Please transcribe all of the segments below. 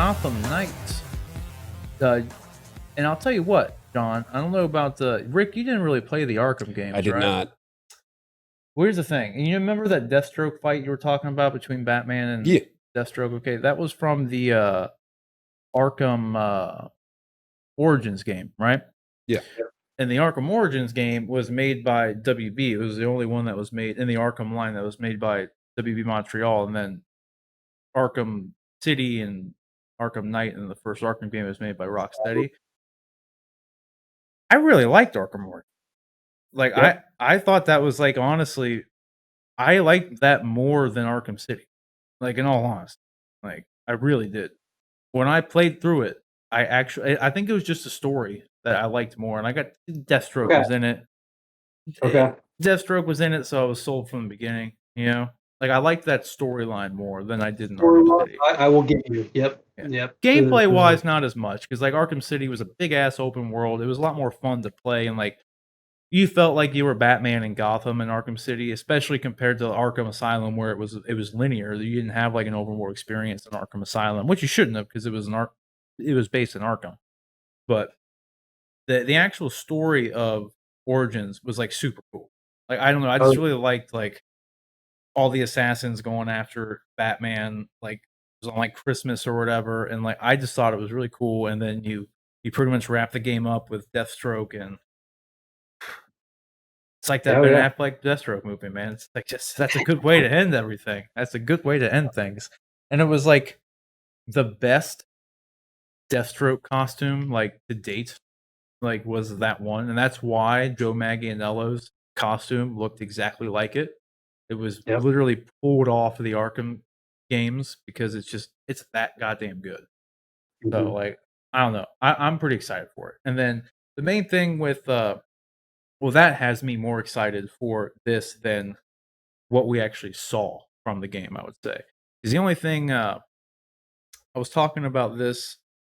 Gotham Knights. Uh, and I'll tell you what, John, I don't know about Rick, you didn't really play the Arkham games, I did right? not. Well, here's the thing. And you remember that Deathstroke fight you were talking about between Batman and Yeah. Deathstroke? Okay, that was from the Arkham Origins game, right? Yeah. And the Arkham Origins game was made by WB. It was the only one that was made in the Arkham line that was made by WB Montreal. And then Arkham City and Arkham Knight and the first Arkham game was made by Rocksteady. I really liked Arkham Origins. Like, Yep. I thought that was, like, honestly, I liked that more than Arkham City. Like, in all honesty. Like, I really did. When I played through it, I think it was just the story that I liked more, and I got Deathstroke was in it. Okay. Deathstroke was in it, so I was sold from the beginning, you know? Like, I liked that storyline more than I did in Arkham City. I will give you. Yep. Yeah. Yep. Gameplay-wise, not as much, because, like, Arkham City was a big-ass open world. It was a lot more fun to play, and, like, you felt like you were Batman in Gotham in Arkham City, especially compared to Arkham Asylum, where it was linear. You didn't have like an open world experience in Arkham Asylum, which you shouldn't have because it was based in Arkham. But the actual story of Origins was like super cool. Like, I don't know, I just really liked like all the assassins going after Batman, like it was on like Christmas or whatever, and like I just thought it was really cool. And then you pretty much wrap the game up with Deathstroke, and it's like that Ben Affleck Deathstroke movie, man. It's like that's a good way to end everything. That's a good way to end things. And it was like the best Deathstroke costume like to date, like was that one, and that's why Joe Manganiello's costume looked exactly like it. It was literally pulled off of the Arkham games because it's that goddamn good. Mm-hmm. So like I don't know, I'm pretty excited for it. And then the main thing with well, that has me more excited for this than what we actually saw from the game, I would say. Because the only thing I was talking about this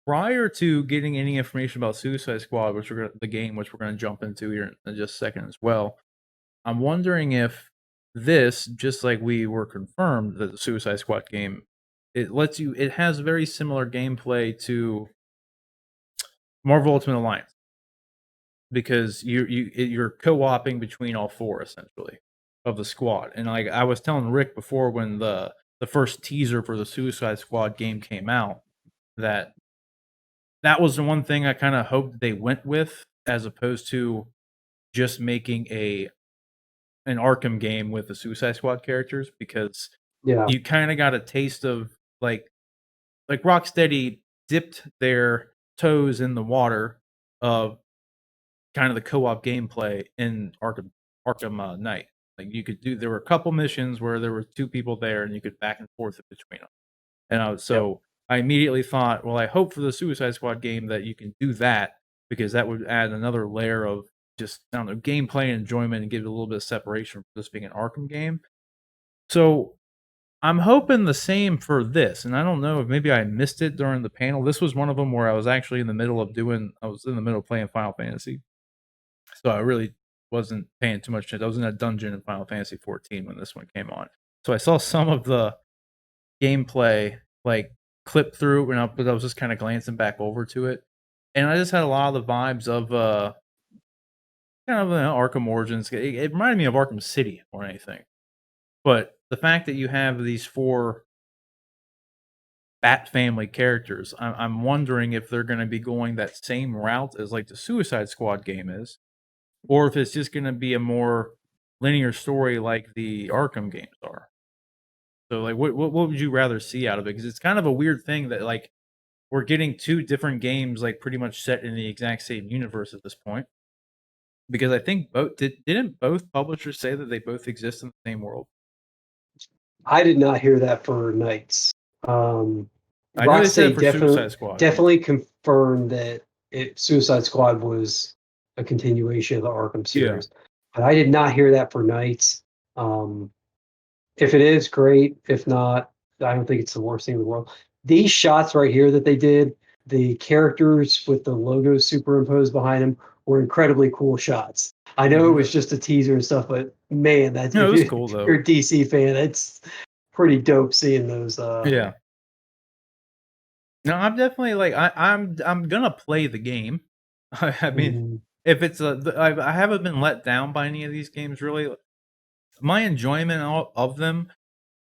prior to getting any information about Suicide Squad, which the game, which we're going to jump into here in just a second as well. I'm wondering if this, just like we were confirmed that the Suicide Squad game, it has very similar gameplay to Marvel Ultimate Alliance. Because you're co-oping between all four essentially of the squad. And like I was telling Rick before, when the first teaser for the Suicide Squad game came out, that was the one thing I kind of hoped they went with, as opposed to just making an Arkham game with the Suicide Squad characters, because you kind of got a taste of like Rocksteady dipped their toes in the water of kind of the co-op gameplay in Arkham Knight. Like there were a couple missions where there were two people there, and you could back and forth between them. And I immediately thought, well, I hope for the Suicide Squad game that you can do that, because that would add another layer of just, I don't know, gameplay and enjoyment, and give it a little bit of separation from this being an Arkham game. So I'm hoping the same for this, and I don't know if maybe I missed it during the panel. This was one of them where I was actually in the middle of playing Final Fantasy. So I really wasn't paying too much attention. I was in a dungeon in Final Fantasy 14 when this one came on. So I saw some of the gameplay like clip through, but I was just kind of glancing back over to it. And I just had a lot of the vibes of kind of Arkham Origins. It reminded me of Arkham City or anything. But the fact that you have these four Bat family characters, I'm wondering if they're going to be going that same route as like the Suicide Squad game is, or if it's just going to be a more linear story like the Arkham games are. So, like, what would you rather see out of it? Because it's kind of a weird thing that, like, we're getting two different games, like, pretty much set in the exact same universe at this point. Because I think didn't both publishers say that they both exist in the same world? I did not hear that for Knights. I know they said for Suicide Squad. Definitely confirmed that Suicide Squad was a continuation of the Arkham series. Yeah. But I did not hear that for Knights. If it is, great. If not, I don't think it's the worst thing in the world. These shots right here that they did, the characters with the logos superimposed behind them, were incredibly cool shots. I know it was just a teaser and stuff, but man, that's cool though. If you're a DC fan, it's pretty dope seeing those. No, I'm definitely like I'm gonna play the game. I mean, Mhm. if it's I haven't been let down by any of these games really. My enjoyment of them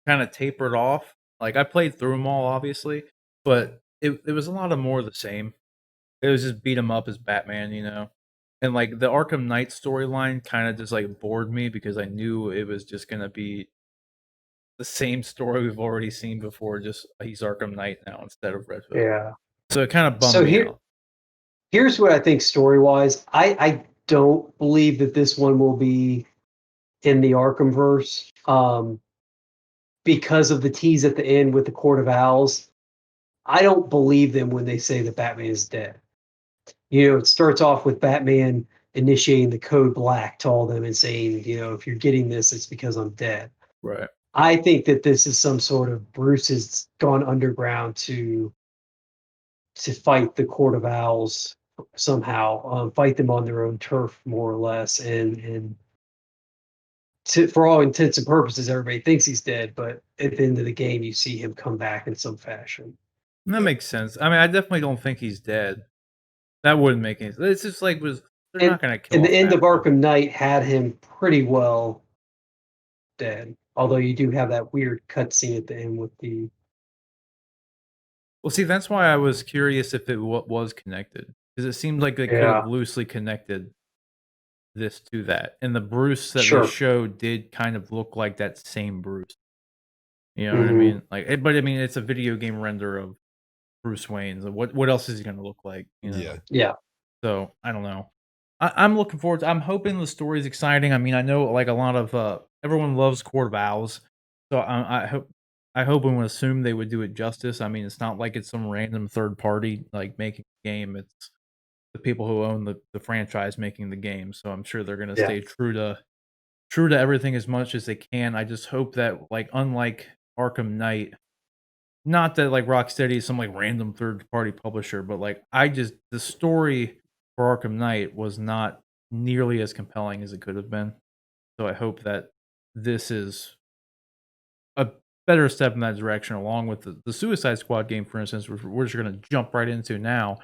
kind of tapered off. Like I played through them all, obviously, but it was a lot of more of the same. It was just beat 'em up as Batman, you know? And, like, the Arkham Knight storyline kinda just, like, bored me because I knew it was just gonna be the same story we've already seen before, just he's Arkham Knight now instead of Red Hood. Yeah. So it kinda bummed So me out. here's what I think story wise. I don't believe that this one will be in the Arkhamverse, because of the tease at the end with the Court of Owls. I don't believe them when they say that Batman is dead. You know, it starts off with Batman initiating the code black to all them and saying, you know, if you're getting this, it's because I'm dead. Right. I think that this is some sort of Bruce has gone underground to fight the Court of Owls somehow, fight them on their own turf, more or less, and for all intents and purposes, everybody thinks he's dead, but at the end of the game, you see him come back in some fashion. That makes sense. I mean, I definitely don't think he's dead. That wouldn't make any sense. It's just like was they're And not gonna kill and the off end of Batman. Arkham Knight had him pretty well dead. Although you do have that weird cutscene at the end with the Well, see, that's why I was curious if it was connected because it seemed like they could have yeah, loosely connected this to that, and the Bruce that they sure. showed did kind of look like that same Bruce. You know what I Mhm. mean? Like, but I mean, it's a video game render of Bruce Wayne. So what else is he gonna look like? You know? Yeah. Yeah. So I don't know. I'm looking forward. I'm hoping the story's exciting. I mean, I know like a lot of everyone loves Court of Owls, so I hope and would assume they would do it justice. I mean, it's not like it's some random third party like making a game. It's the people who own the franchise making the game. So I'm sure they're gonna Yeah. stay true to everything as much as they can. I just hope that like unlike Arkham Knight, not that like Rocksteady is some like random third party publisher, but like I just the story for Arkham Knight was not nearly as compelling as it could have been. So I hope that this is a better step in that direction, along with the Suicide Squad game, for instance, which we're just going to jump right into now.